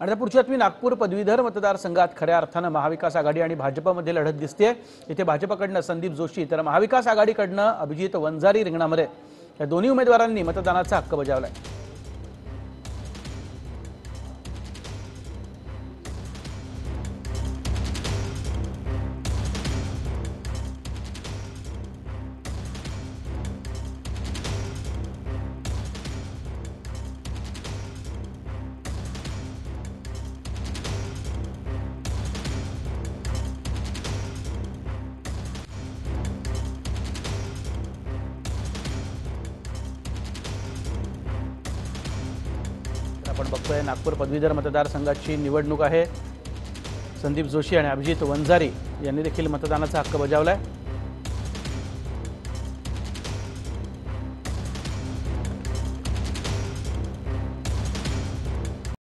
आणि आता पुढची बातमी नागपूर पदवीधर मतदारसंघात खऱ्या अर्थानं महाविकास आघाडी आणि भाजपमध्ये लढत दिसते। इथे भाजपकडनं संदीप जोशी तर महाविकास आघाडीकडनं अभिजित वंजारी रिंगणामध्ये या दोन्ही उमेदवारांनी मतदानाचा हक्क बजावलाय। आपण बघतोय नागपूर पदवीधर मतदारसंघाची निवडणूक आहे। संदीप जोशी आणि अभिजित वंजारी यांनी देखील मतदानाचा हक्क बजावलाय।